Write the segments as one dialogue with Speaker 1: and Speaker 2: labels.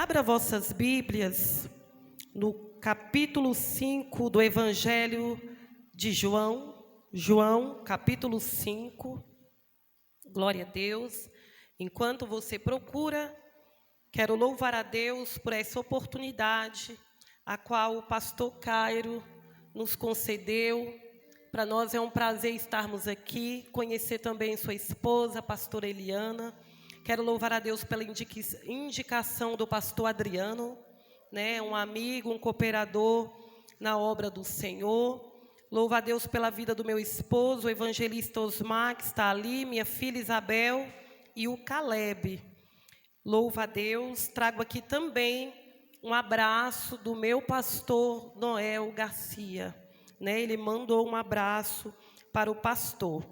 Speaker 1: Abra vossas Bíblias no capítulo 5 do Evangelho de João. João, capítulo 5. Glória a Deus. Enquanto você procura, quero louvar a Deus por essa oportunidade, a qual o pastor Cairo nos concedeu. Para nós é um prazer estarmos aqui, conhecer também sua esposa, a pastora Eliana. Quero louvar a Deus pela indicação do pastor Adriano, um amigo, um cooperador na obra do Senhor. Louvo a Deus pela vida do meu esposo, o evangelista Osmar, que está ali, minha filha Isabel e o Caleb. Louvo a Deus. Trago aqui também um abraço do meu pastor Noel Garcia. Ele mandou um abraço para o pastor.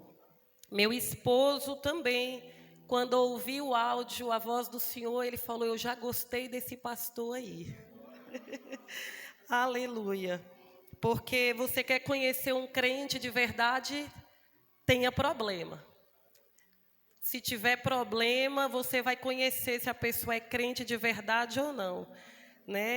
Speaker 1: Meu esposo também, quando ouviu o áudio, a voz do Senhor, ele falou: eu já gostei desse pastor aí. Aleluia. Porque você quer conhecer um crente de verdade, tenha problema. Se tiver problema, você vai conhecer se a pessoa é crente de verdade ou não.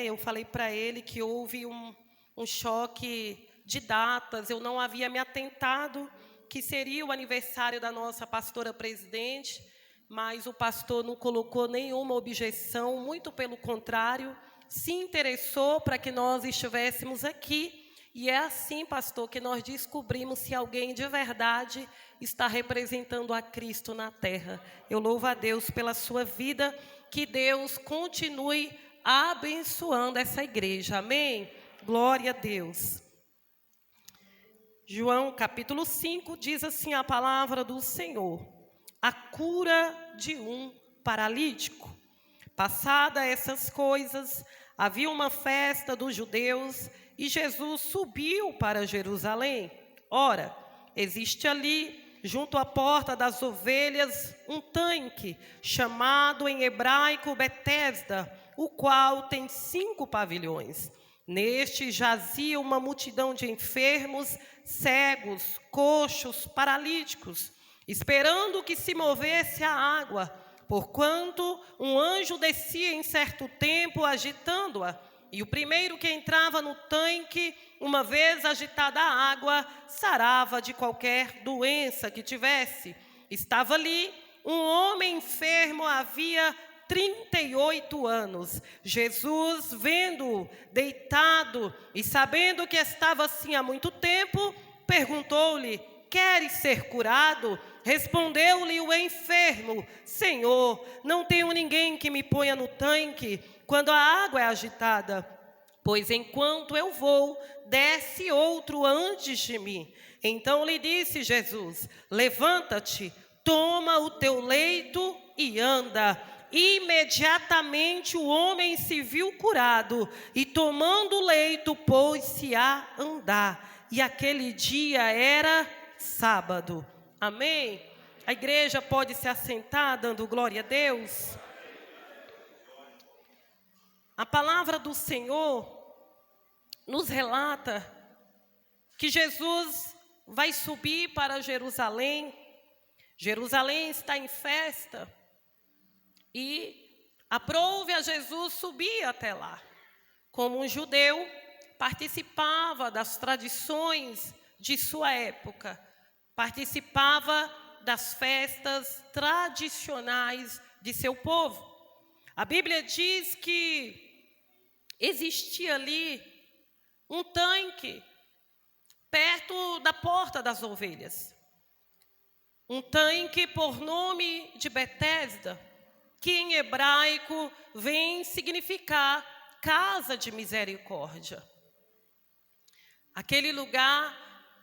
Speaker 1: Eu falei para ele que houve um choque de datas, eu não havia me atentado que seria o aniversário da nossa pastora presidente, mas o pastor não colocou nenhuma objeção, muito pelo contrário, se interessou para que nós estivéssemos aqui. E é assim, pastor, que nós descobrimos se alguém de verdade está representando a Cristo na terra. Eu louvo a Deus pela sua vida, que Deus continue abençoando essa igreja. Amém? Glória a Deus. João capítulo 5 diz assim a palavra do Senhor: a cura de um paralítico. Passada essas coisas, havia uma festa dos judeus e Jesus subiu para Jerusalém. Ora, existe ali, junto à porta das ovelhas, um tanque, chamado em hebraico Betesda, o qual tem 5 pavilhões. Neste jazia uma multidão de enfermos, cegos, coxos, paralíticos, esperando que se movesse a água, porquanto um anjo descia em certo tempo agitando-a. E o primeiro que entrava no tanque, uma vez agitada a água, sarava de qualquer doença que tivesse. Estava ali um homem enfermo havia 38 anos. Jesus, vendo-o deitado e sabendo que estava assim há muito tempo, perguntou-lhe: queres ser curado? Respondeu-lhe o enfermo: Senhor, não tenho ninguém que me ponha no tanque quando a água é agitada, pois enquanto eu vou, desce outro antes de mim. Então lhe disse Jesus: levanta-te, toma o teu leito e anda. Imediatamente o homem se viu curado e, tomando o leito, pôs-se a andar. E aquele dia era sábado. Amém? A igreja pode se assentar dando glória a Deus. A palavra do Senhor nos relata que Jesus vai subir para Jerusalém. Jerusalém está em festa e aprouve a Jesus subir até lá. Como um judeu, participava das tradições de sua época, participava das festas tradicionais de seu povo. A Bíblia diz que existia ali um tanque perto da porta das ovelhas. Um tanque por nome de Betesda, que em hebraico vem significar casa de misericórdia. Aquele lugar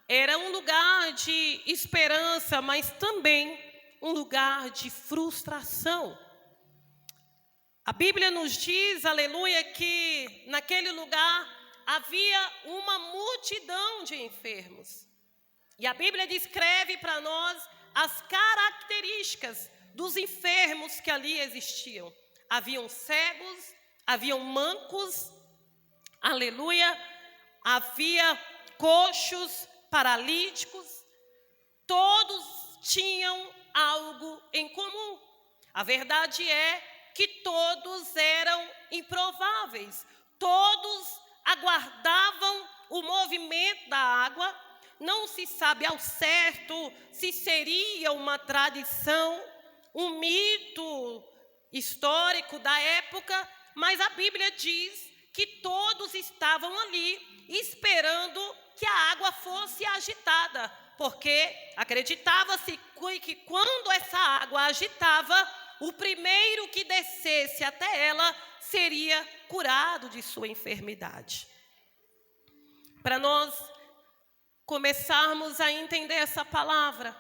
Speaker 1: era um lugar de esperança, mas também um lugar de frustração. A Bíblia nos diz, aleluia, que naquele lugar havia uma multidão de enfermos. E a Bíblia descreve para nós as características dos enfermos que ali existiam. Haviam cegos, haviam mancos, aleluia, havia coxos, paralíticos, todos tinham algo em comum. A verdade é que todos eram improváveis. Todos aguardavam o movimento da água. Não se sabe ao certo se seria uma tradição, um mito histórico da época, mas a Bíblia diz que todos estavam ali esperando que a água fosse agitada, porque acreditava-se que quando essa água agitava, o primeiro que descesse até ela seria curado de sua enfermidade. Para nós começarmos a entender essa palavra,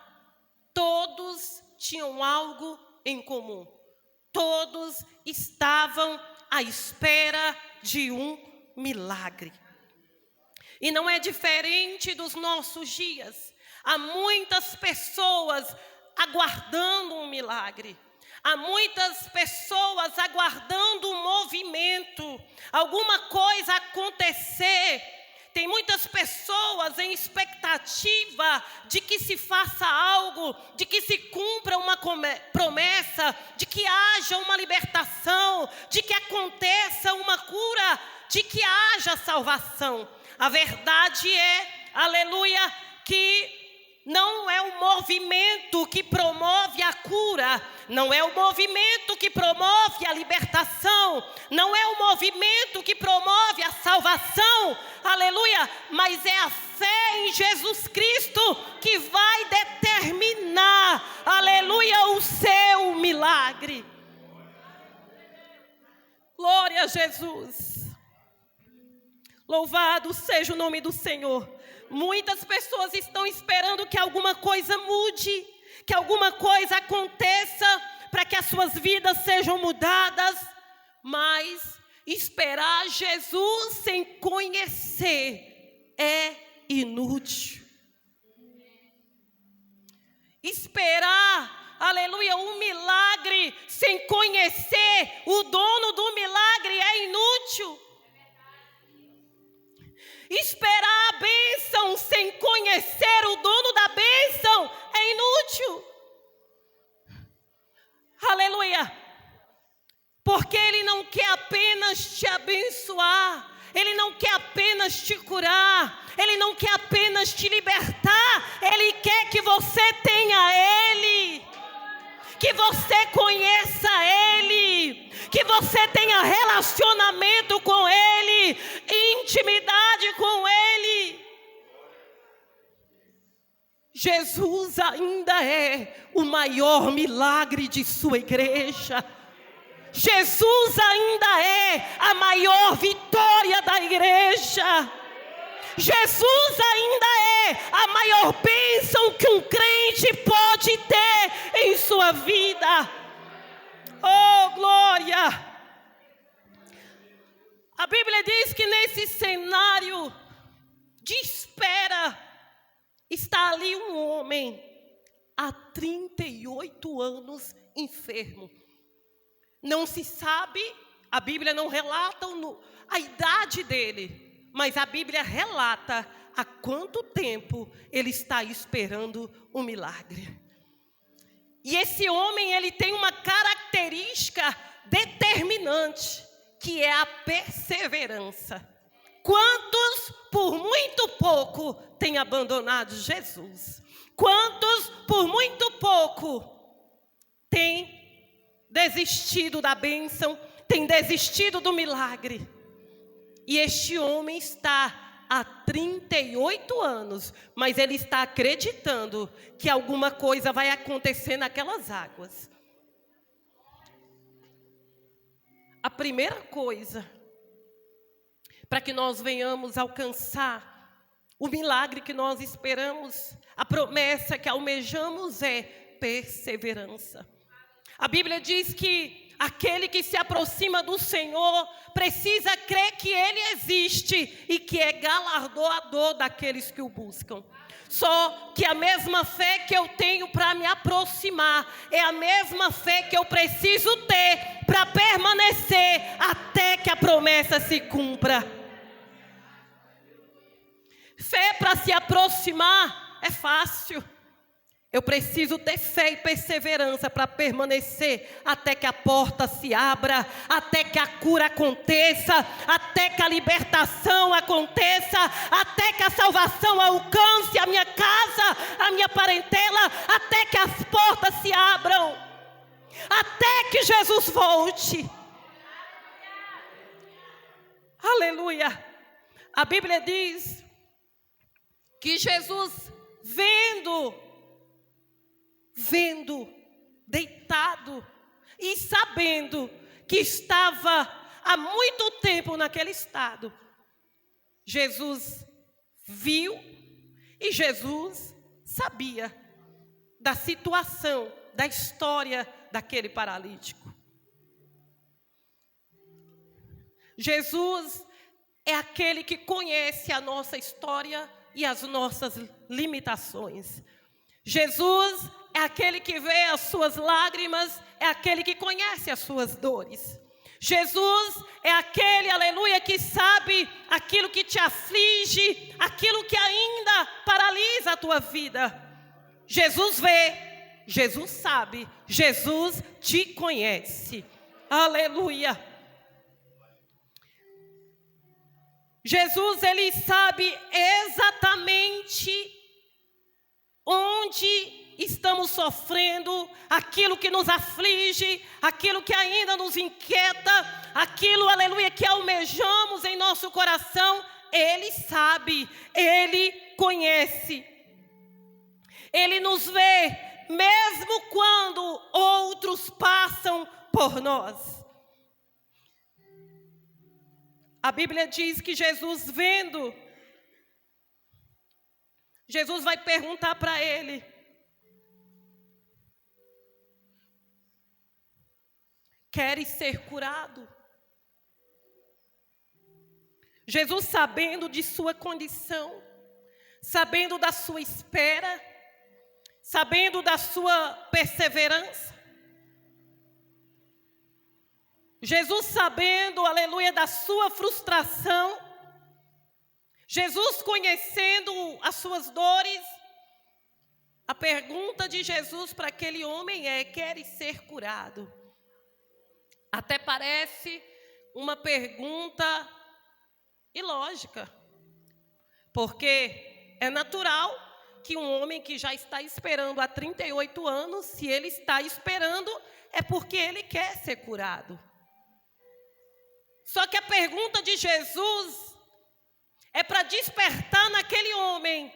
Speaker 1: todos tinham algo em comum. Todos estavam à espera de um milagre. E não é diferente dos nossos dias. Há muitas pessoas aguardando um milagre. Há muitas pessoas aguardando um movimento, alguma coisa acontecer. Tem muitas pessoas em expectativa de que se faça algo, de que se cumpra uma promessa, de que haja uma libertação, de que aconteça uma cura, de que haja salvação. A verdade é, aleluia, que não é o movimento que promove a cura, não é o movimento que promove a libertação, não é o movimento que promove a salvação, aleluia, mas é a fé em Jesus Cristo que vai determinar, aleluia, o seu milagre. Glória a Jesus. Louvado seja o nome do Senhor. Muitas pessoas estão esperando que alguma coisa mude, que alguma coisa aconteça para que as suas vidas sejam mudadas, mas esperar Jesus sem conhecer é inútil. Esperar, aleluia, um milagre sem conhecer o dono do milagre é inútil. Esperar a bênção sem conhecer o dono da bênção é inútil. Aleluia. Porque Ele não quer apenas te abençoar. Ele não quer apenas te curar. Ele não quer apenas te libertar. Ele quer que você tenha Ele. Que você conheça Ele. Que você tenha relacionamento com Ele. Intimidade com Ele. Jesus ainda é o maior milagre de sua igreja. Jesus ainda é a maior vitória da igreja. Jesus ainda é a maior bênção que um crente pode ter em sua vida. Oh, glória! A Bíblia diz que nesse cenário de espera está ali um homem há 38 anos enfermo. Não se sabe, a Bíblia não relata a idade dele, mas a Bíblia relata há quanto tempo ele está esperando um milagre. E esse homem, ele tem uma característica determinante, que é a perseverança. Quantos por muito pouco têm abandonado Jesus? Quantos por muito pouco têm desistido da bênção, têm desistido do milagre? E este homem está há 38 anos, mas ele está acreditando que alguma coisa vai acontecer naquelas águas. A primeira coisa, para que nós venhamos alcançar o milagre que nós esperamos, a promessa que almejamos é perseverança. A Bíblia diz que aquele que se aproxima do Senhor precisa crer que Ele existe e que é galardoador daqueles que o buscam. Só que a mesma fé que eu tenho para me aproximar é a mesma fé que eu preciso ter para permanecer até que a promessa se cumpra. Fé para se aproximar é fácil. Eu preciso ter fé e perseverança para permanecer até que a porta se abra, até que a cura aconteça, até que a libertação aconteça, até que a salvação alcance a minha casa, a minha parentela, até que as portas se abram, até que Jesus volte. Aleluia! A Bíblia diz que Jesus, vendo, deitado e sabendo que estava há muito tempo naquele estado, Jesus viu e Jesus sabia da situação, da história daquele paralítico. Jesus é aquele que conhece a nossa história e as nossas limitações. Jesus é aquele que vê as suas lágrimas, é aquele que conhece as suas dores. Jesus é aquele, aleluia, que sabe aquilo que te aflige, aquilo que ainda paralisa a tua vida. Jesus vê, Jesus sabe, Jesus te conhece. Aleluia. Jesus, ele sabe exatamente onde estamos sofrendo, aquilo que nos aflige, aquilo que ainda nos inquieta, aquilo, aleluia, que almejamos em nosso coração. Ele sabe, ele conhece. Ele nos vê, mesmo quando outros passam por nós. A Bíblia diz que Jesus, vendo, Jesus vai perguntar para ele: queres ser curado? Jesus, sabendo de sua condição, sabendo da sua espera, sabendo da sua perseverança, Jesus sabendo, aleluia, da sua frustração, Jesus conhecendo as suas dores, a pergunta de Jesus para aquele homem é: queres ser curado? Até parece uma pergunta ilógica, porque é natural que um homem que já está esperando há 38 anos, se ele está esperando, é porque ele quer ser curado. Só que a pergunta de Jesus é para despertar naquele homem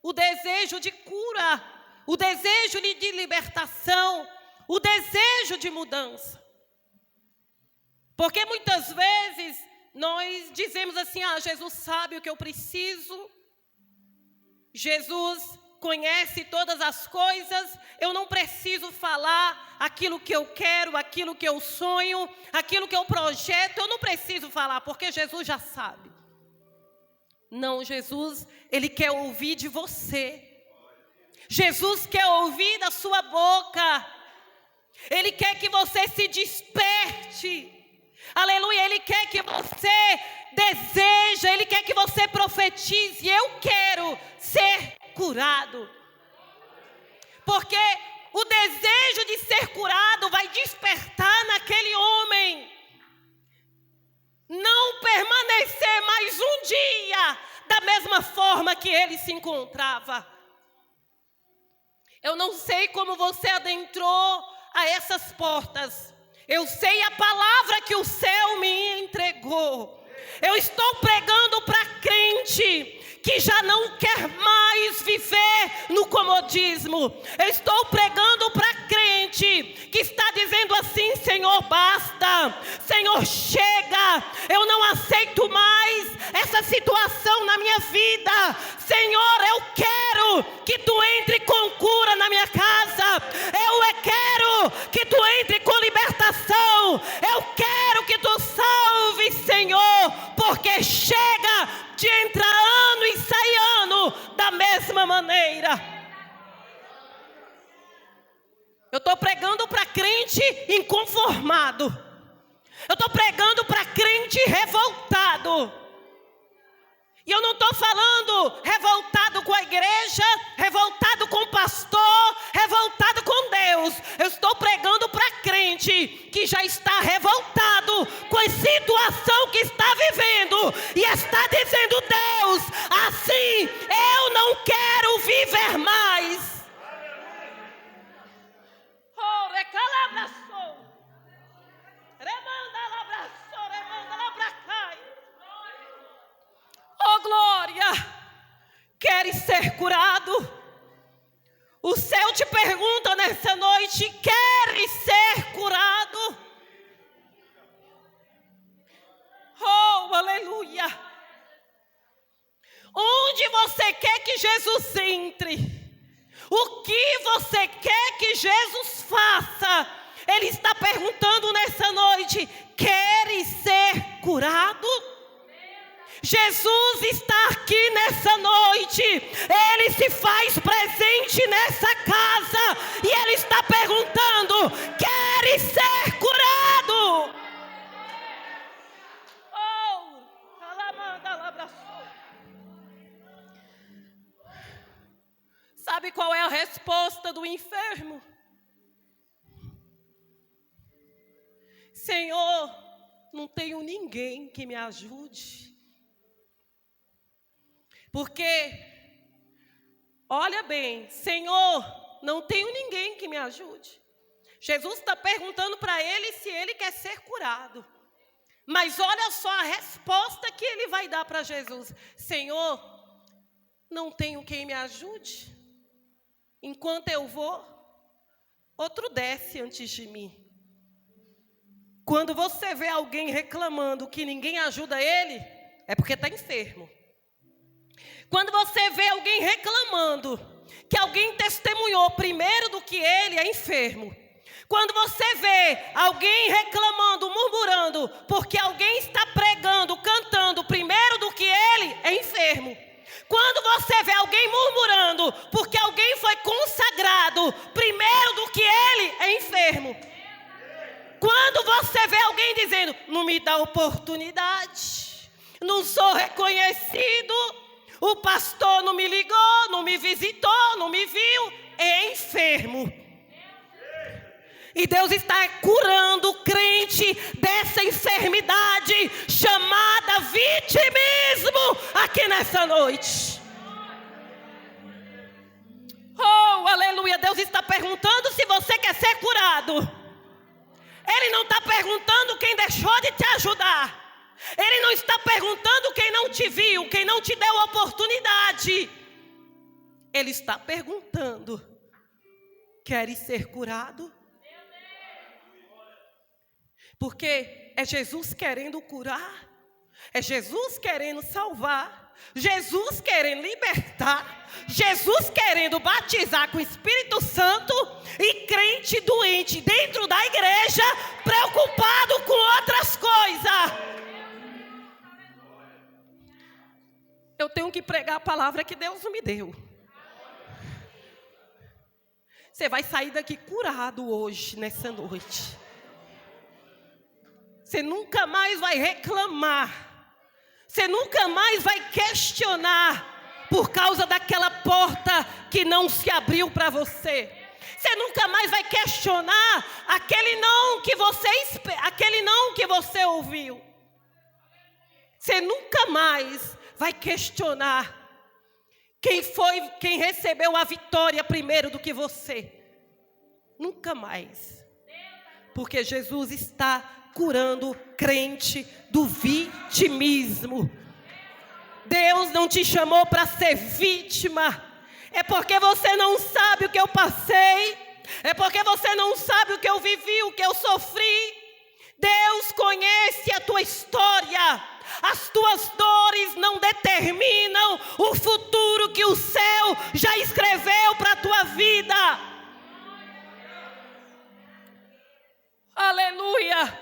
Speaker 1: o desejo de cura, o desejo de libertação, o desejo de mudança. Porque muitas vezes nós dizemos assim: Jesus sabe o que eu preciso, Jesus conhece todas as coisas, eu não preciso falar aquilo que eu quero, aquilo que eu sonho, aquilo que eu projeto, eu não preciso falar, porque Jesus já sabe. Não, Jesus, ele quer ouvir de você. Jesus quer ouvir da sua boca. Ele quer que você se desperte. Aleluia, ele quer que você deseje, ele quer que você profetize: eu quero ser curado. Porque o desejo de ser curado vai despertar naquele homem não permanecer mais um dia da mesma forma que ele se encontrava. Eu não sei como você adentrou a essas portas. Eu sei a palavra que o céu me entregou. Eu estou pregando para crente que já não quer mais viver no comodismo. Eu estou pregando para crente que está dizendo assim: Senhor, basta. Senhor, chega. Eu não aceito mais essa situação na minha vida. Senhor, eu quero que tu entre com cura na minha casa. Eu quero que tu entre com libertação. Eu quero que tu salve, Senhor, porque chega de entrar ano e sair ano da mesma maneira. Eu estou pregando para crente inconformado. Eu estou pregando para crente revoltado. E eu não estou falando revoltado com a igreja, revoltado com o pastor, revoltado com Deus. Eu estou pregando para crente que já está revoltado com a situação que está vivendo. E está dizendo: Deus, assim eu não quero viver mais. Oh, recalabraçou. Remanda labraçou, remanda labracai. Oh, glória! Queres ser curado? O céu te pergunta nessa noite: queres ser curado? Oh, aleluia! Onde você quer que Jesus entre? O que você quer que Jesus faça? Ele está perguntando nessa noite: queres ser curado? Jesus está aqui nessa noite, Ele se faz presente nessa casa, e Ele está perguntando: queres ser curado? Oh, alamanda labraçou. Sabe qual é a resposta do enfermo? Senhor, não tenho ninguém que me ajude. Porque, olha bem, Senhor, não tenho ninguém que me ajude. Jesus está perguntando para ele se ele quer ser curado. Mas olha só a resposta que ele vai dar para Jesus: Senhor, não tenho quem me ajude. Enquanto eu vou, outro desce antes de mim. Quando você vê alguém reclamando que ninguém ajuda ele, é porque está enfermo. Quando você vê alguém reclamando que alguém testemunhou primeiro do que ele, é enfermo. Quando você vê alguém reclamando, murmurando, porque alguém está pregando, cantando primeiro do que ele, é enfermo. Quando você vê alguém murmurando, porque alguém foi consagrado primeiro do que ele, é enfermo. Quando você vê alguém dizendo: não me dá oportunidade, não sou reconhecido, o pastor não me ligou, não me visitou, não me viu, é enfermo. E Deus está curando o crente dessa enfermidade chamada vitimismo aqui nessa noite. Oh, aleluia! Deus está perguntando se você quer ser curado. Ele não está perguntando quem deixou de te ajudar. Ele não está perguntando quem não te viu, quem não te deu oportunidade. Ele está perguntando: queres ser curado? Porque é Jesus querendo curar, é Jesus querendo salvar, Jesus querendo libertar, Jesus querendo batizar com o Espírito Santo, e crente doente dentro da igreja, preocupado com outras coisas. Eu tenho que pregar a palavra que Deus me deu. Você vai sair daqui curado hoje, nessa noite. Você nunca mais vai reclamar. Você nunca mais vai questionar por causa daquela porta que não se abriu para você. Você nunca mais vai questionar aquele não que você ouviu. Você nunca mais vai questionar quem recebeu a vitória primeiro do que você. Nunca mais. Porque Jesus está curando crente do vitimismo. Deus não te chamou para ser vítima. É porque você não sabe o que eu passei. É porque você não sabe o que eu vivi, o que eu sofri. Deus conhece a tua história. As tuas dores não determinam o futuro que o céu já escreveu para a tua vida. Aleluia!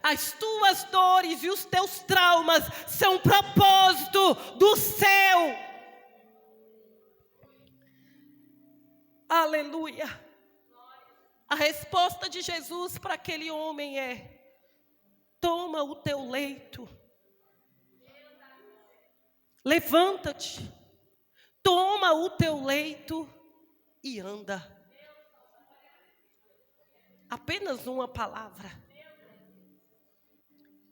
Speaker 1: As tuas dores e os teus traumas são propósito do céu. Aleluia! A resposta de Jesus para aquele homem é: toma o teu leito. levanta-te, toma o teu leito e anda. Apenas uma palavra.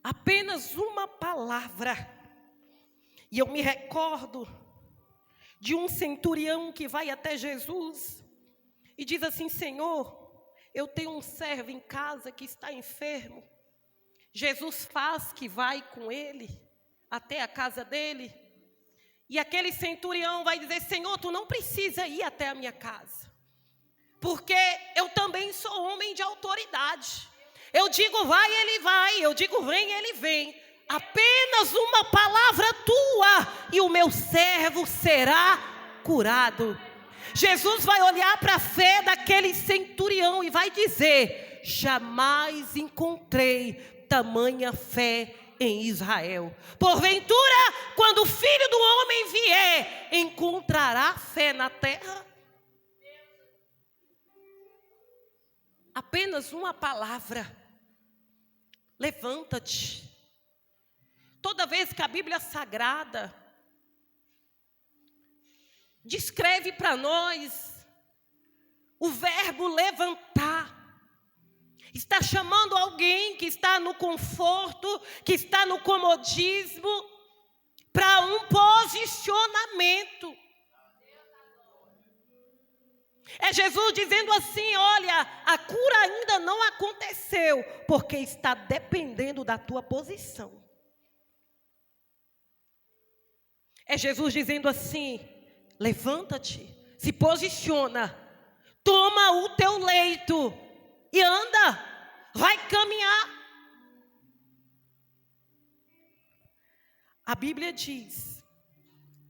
Speaker 1: Apenas uma palavra. E eu me recordo de um centurião que vai até Jesus e diz assim: Senhor, eu tenho um servo em casa que está enfermo. Jesus faz que vai com ele até a casa dele. E aquele centurião vai dizer: Senhor, tu não precisa ir até a minha casa, porque eu também sou homem de autoridade. Eu digo vai, ele vai. Eu digo vem, ele vem. Apenas uma palavra tua e o meu servo será curado. Jesus vai olhar para a fé daquele centurião e vai dizer: jamais encontrei tamanha fé em Israel. Porventura, quando o Filho do Homem vier, encontrará fé na terra? Apenas uma palavra. Levanta-te. Toda vez que a Bíblia Sagrada descreve para nós o verbo levantar, está chamando alguém que está no conforto, que está no comodismo, para um posicionamento. É Jesus dizendo assim: olha, a cura ainda não aconteceu, porque está dependendo da tua posição. É Jesus dizendo assim: levanta-te, se posiciona, toma o teu leito e anda, vai caminhar. A Bíblia diz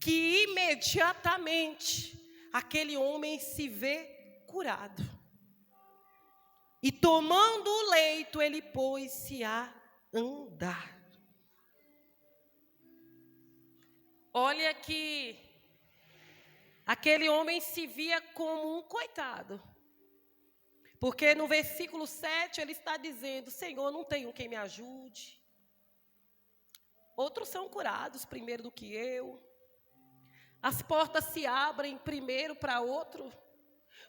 Speaker 1: que imediatamente aquele homem se vê curado. E tomando o leito, ele pôs-se a andar. Olha que aquele homem se via como um coitado. Porque no versículo 7 ele está dizendo: Senhor, não tenho quem me ajude. Outros são curados primeiro do que eu. As portas se abrem primeiro para outro.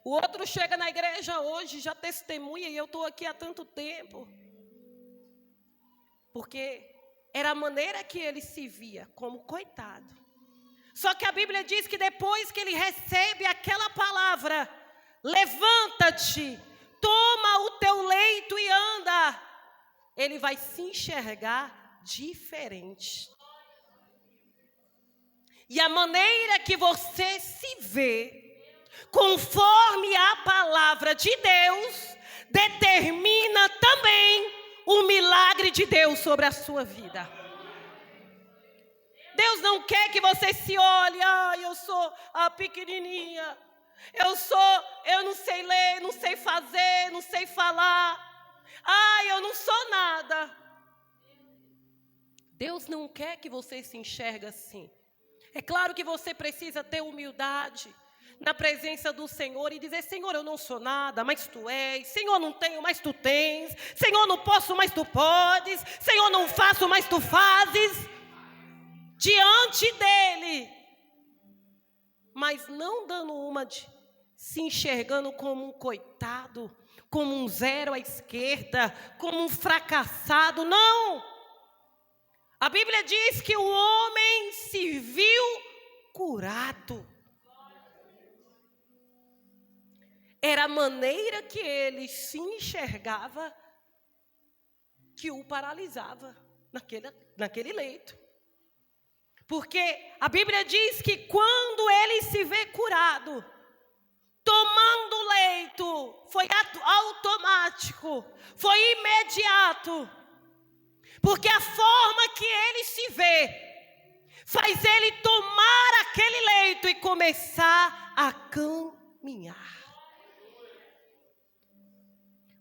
Speaker 1: O outro chega na igreja hoje, já testemunha, e eu estou aqui há tanto tempo. Porque era a maneira que ele se via, como coitado. Só que a Bíblia diz que depois que ele recebe aquela palavra: levanta-te, toma o teu leito e anda, ele vai se enxergar diferente. E a maneira que você se vê, conforme a palavra de Deus, determina também o milagre de Deus sobre a sua vida. Deus não quer que você se olhe: eu sou a pequenininha, eu não sei ler, não sei fazer, não sei falar, eu não sou nada. Deus não quer que você se enxergue assim. É claro que você precisa ter humildade na presença do Senhor e dizer: Senhor, eu não sou nada, mas Tu és. Senhor, não tenho, mas Tu tens. Senhor, não posso, mas Tu podes. Senhor, não faço, mas Tu fazes. Diante dEle. Mas não dando uma de se enxergando como um coitado, como um zero à esquerda, como um fracassado. Não! A Bíblia diz que o homem se viu curado. Era a maneira que ele se enxergava que o paralisava naquele leito. Porque a Bíblia diz que quando ele se vê curado, tomando o leito, foi automático, foi imediato. Porque a forma que ele se vê faz ele tomar aquele leito e começar a caminhar.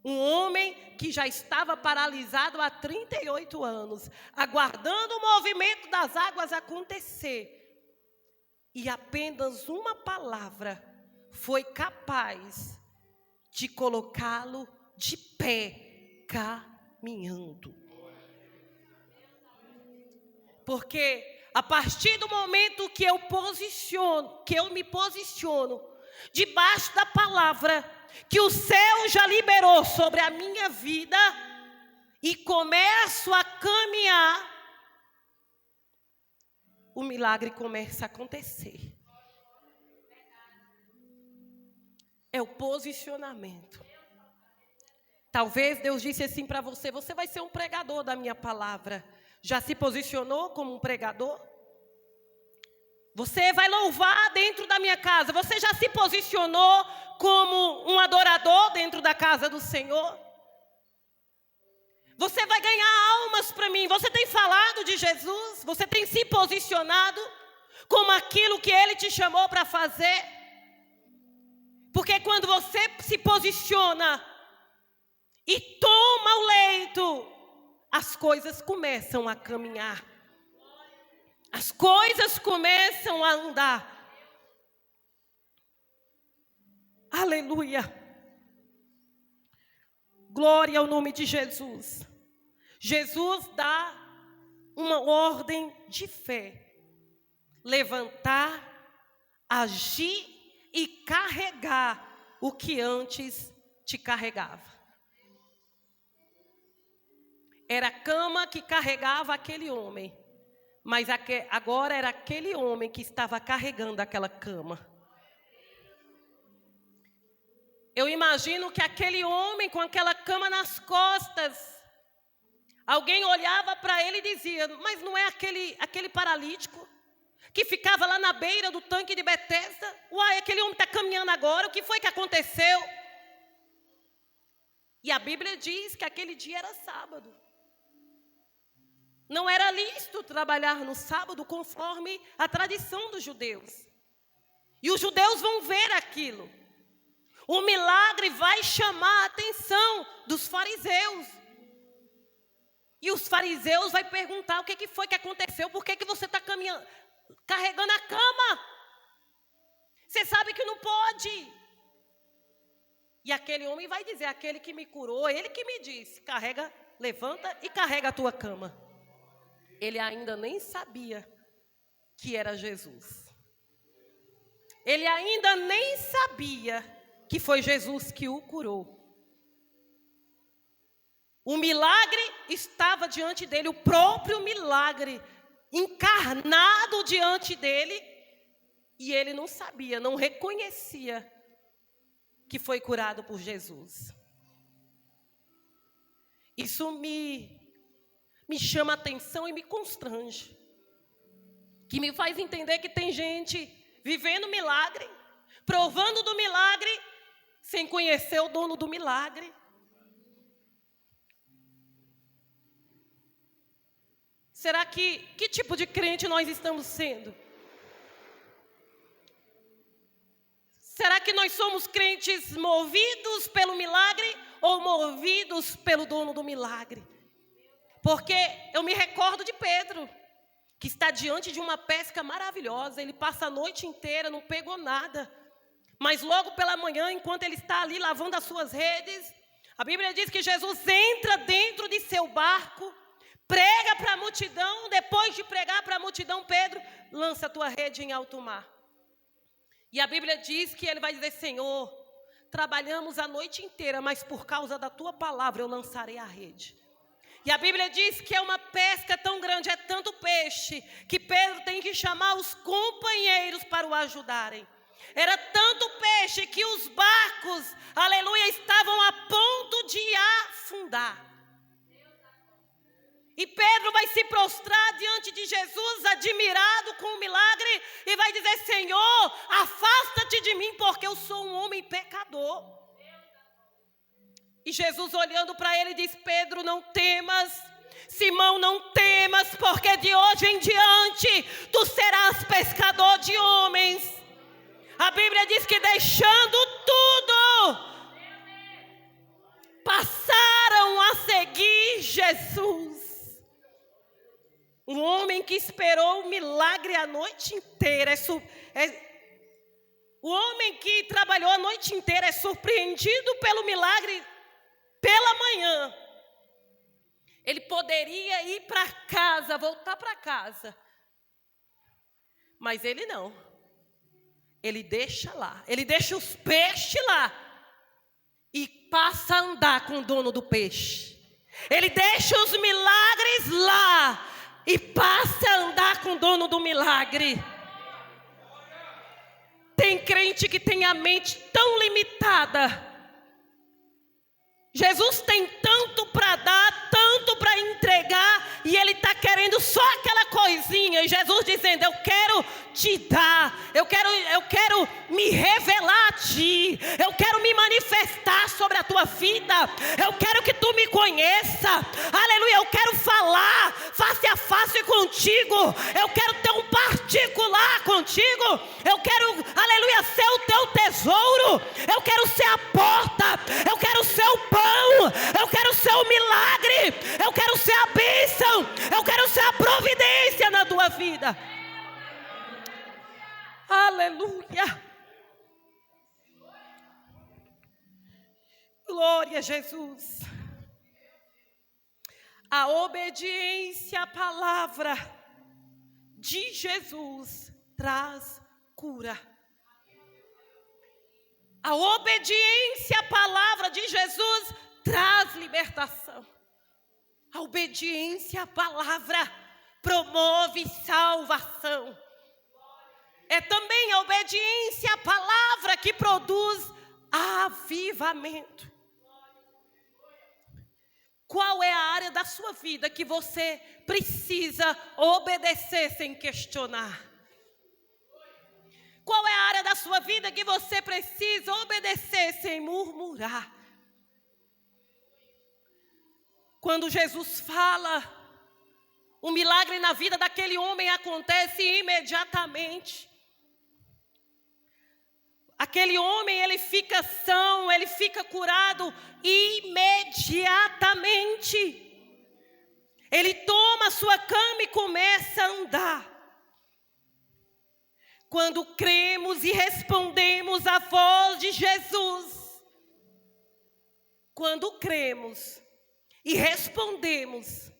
Speaker 1: Um homem que já estava paralisado há 38 anos, aguardando o movimento das águas acontecer. E apenas uma palavra foi capaz de colocá-lo de pé, caminhando. Porque A partir do momento que eu me posiciono debaixo da palavra que o céu já liberou sobre a minha vida e começo a caminhar, o milagre começa a acontecer. É o posicionamento. Talvez Deus disse assim para você: você vai ser um pregador da minha palavra. Já se posicionou como um pregador? Você vai louvar dentro da minha casa. Você já se posicionou como um adorador dentro da casa do Senhor? Você vai ganhar almas para mim. Você tem falado de Jesus? Você tem se posicionado como aquilo que Ele te chamou para fazer? Porque quando você se posiciona e toma o leito, as coisas começam a caminhar. As coisas começam a andar. Aleluia. Glória ao nome de Jesus. Jesus dá uma ordem de fé. Levantar, agir e carregar o que antes te carregava. Era a cama que carregava aquele homem, mas agora era aquele homem que estava carregando aquela cama. Eu imagino que aquele homem com aquela cama nas costas, alguém olhava para ele e dizia: mas não é aquele paralítico que ficava lá na beira do tanque de Betesda? Uai, aquele homem está caminhando agora, o que foi que aconteceu? E a Bíblia diz que aquele dia era sábado. Não era lícito trabalhar no sábado conforme a tradição dos judeus. E os judeus vão ver aquilo. O milagre vai chamar a atenção dos fariseus. E os fariseus vão perguntar: o que foi que aconteceu? Por que você está caminhando, carregando a cama? Você sabe que não pode. E aquele homem vai dizer: aquele que me curou, ele que me disse: carrega, levanta e carrega a tua cama. Ele ainda nem sabia que era Jesus. Ele ainda nem sabia que foi Jesus que o curou. O milagre estava diante dele, o próprio milagre encarnado diante dele, e ele não sabia, não reconhecia que foi curado por Jesus. Isso me chama a atenção e me constrange, que me faz entender que tem gente vivendo milagre, provando do milagre, sem conhecer o dono do milagre. Será que tipo de crente nós estamos sendo? Será que nós somos crentes movidos pelo milagre ou movidos pelo dono do milagre? Porque eu me recordo de Pedro, que está diante de uma pesca maravilhosa. Ele passa a noite inteira, não pegou nada. Mas logo pela manhã, enquanto ele está ali lavando as suas redes, a Bíblia diz que Jesus entra dentro de seu barco, prega para a multidão. Depois de pregar para a multidão, Pedro, lança a tua rede em alto mar. E a Bíblia diz que ele vai dizer: Senhor, trabalhamos a noite inteira, mas por causa da tua palavra eu lançarei a rede. E a Bíblia diz que é uma pesca tão grande, é tanto peixe, que Pedro tem que chamar os companheiros para o ajudarem. Era tanto peixe que os barcos, aleluia, estavam a ponto de afundar. E Pedro vai se prostrar diante de Jesus, admirado com o milagre, e vai dizer: Senhor, afasta-te de mim, porque eu sou um homem pecador. E Jesus, olhando para ele, diz: Pedro, não temas. Simão, não temas, porque de hoje em diante tu serás pescador de homens. A Bíblia diz que deixando tudo, passaram a seguir Jesus. Um homem que esperou o milagre a noite inteira. O homem que trabalhou a noite inteira é surpreendido pelo milagre pela manhã. Ele poderia ir para casa, voltar para casa, Mas ele não. Ele deixa lá. Ele deixa os peixes lá. E passa a andar com o dono do peixe. Ele deixa os milagres lá. E passa a andar com o dono do milagre. Tem crente que tem a mente tão limitada. Jesus tem tanto para dar, tanto para entregar, e ele está querendo só aquela coisinha. E Jesus dizendo: eu quero te dar, eu quero me revelar a ti, eu quero me manifestar sobre a tua vida, eu quero que tu me conheça, aleluia, eu quero falar face a face contigo, eu quero ter um particular contigo, eu quero, aleluia, ser o teu tesouro, eu quero ser a porta, eu quero ser o pão, eu quero ser o milagre, eu quero ser a bênção, eu quero ser a providência na tua vida. Aleluia. Glória a Jesus. A obediência à palavra de Jesus traz cura. A obediência à palavra de Jesus traz libertação. A obediência à palavra promove salvação. É também a obediência à palavra que produz avivamento. Qual é a área da sua vida que você precisa obedecer sem questionar? Qual é a área da sua vida que você precisa obedecer sem murmurar? Quando Jesus fala, o milagre na vida daquele homem acontece imediatamente. Aquele homem, ele fica são, ele fica curado imediatamente. Ele toma a sua cama e começa a andar. Quando cremos e respondemos à voz de Jesus, quando cremos e respondemos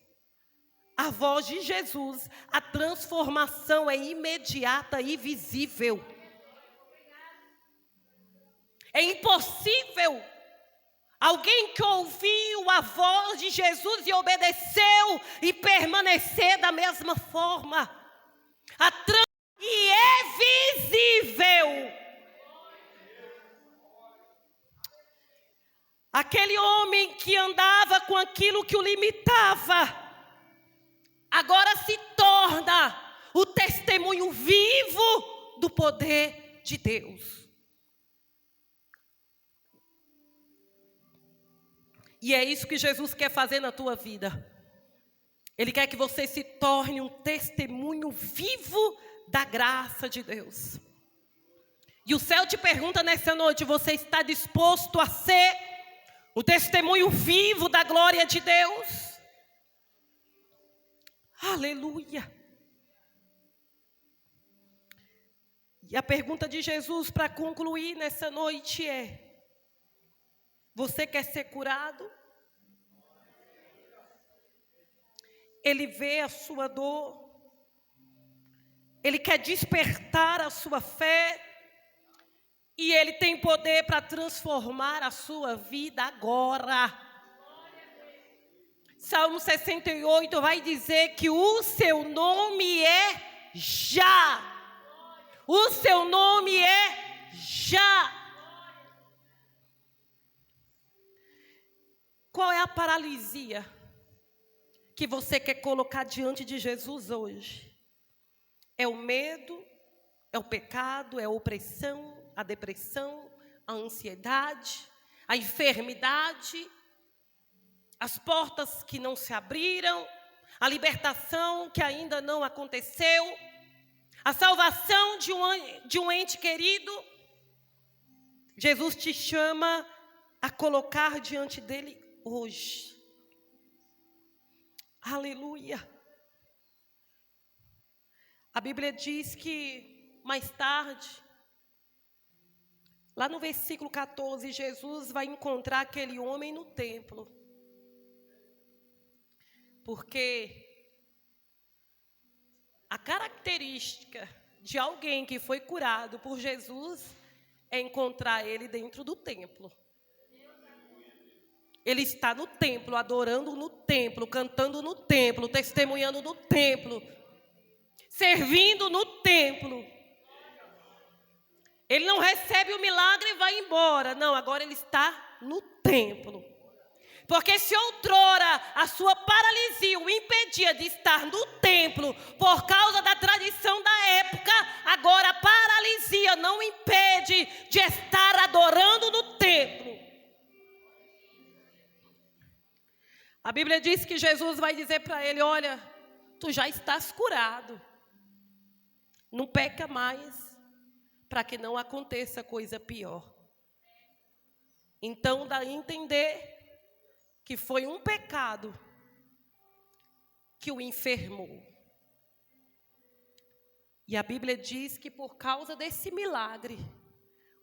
Speaker 1: à voz de Jesus, a transformação é imediata e visível. É impossível alguém que ouviu a voz de Jesus e obedeceu e permanecer da mesma forma. E é visível. Aquele homem que andava com aquilo que o limitava, agora se torna o testemunho vivo do poder de Deus. E é isso que Jesus quer fazer na tua vida. Ele quer que você se torne um testemunho vivo da graça de Deus. E o céu te pergunta nessa noite: você está disposto a ser o testemunho vivo da glória de Deus? Aleluia. E a pergunta de Jesus para concluir nessa noite é: você quer ser curado? Ele vê a sua dor. Ele quer despertar a sua fé. E Ele tem poder para transformar a sua vida agora. Salmo 68 vai dizer que o seu nome é já. O seu nome é já. Qual é a paralisia que você quer colocar diante de Jesus hoje? É o medo, é o pecado, é a opressão, a depressão, a ansiedade, a enfermidade, as portas que não se abriram, a libertação que ainda não aconteceu, a salvação de um ente querido. Jesus te chama a colocar diante dele hoje. Aleluia. A Bíblia diz que mais tarde, lá no versículo 14, Jesus vai encontrar aquele homem no templo. Porque a característica de alguém que foi curado por Jesus é encontrar ele dentro do templo. Ele está no templo, adorando no templo, cantando no templo, testemunhando no templo, servindo no templo. Ele não recebe o milagre e vai embora. Não, agora ele está no templo. Porque se outrora a sua paralisia o impedia de estar no templo por causa da tradição da época, agora a paralisia não o impede de estar adorando no templo. A Bíblia diz que Jesus vai dizer para ele: olha, tu já estás curado. Não peca mais, para que não aconteça coisa pior. Então dá a entender que foi um pecado que o enfermou. E a Bíblia diz que por causa desse milagre,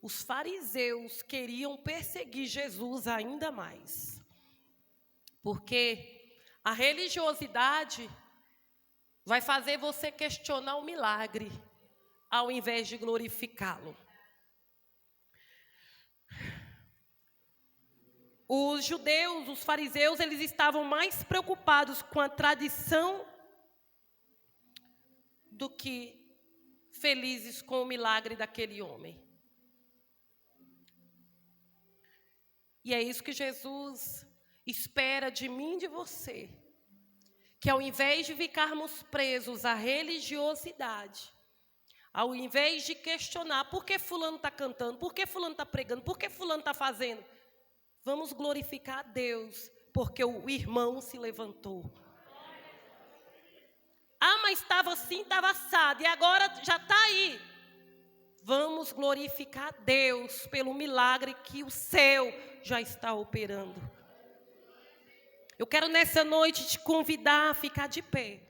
Speaker 1: os fariseus queriam perseguir Jesus ainda mais. Porque a religiosidade vai fazer você questionar o milagre, ao invés de glorificá-lo. Os judeus, os fariseus, eles estavam mais preocupados com a tradição do que felizes com o milagre daquele homem. E é isso que Jesus espera de mim e de você, que ao invés de ficarmos presos à religiosidade, ao invés de questionar por que fulano está cantando, por que fulano está pregando, por que fulano está fazendo, vamos glorificar a Deus, porque o irmão se levantou. Ah, mas estava assim, estava assado, e agora já está aí. Vamos glorificar a Deus pelo milagre que o céu já está operando. Eu quero nessa noite te convidar a ficar de pé.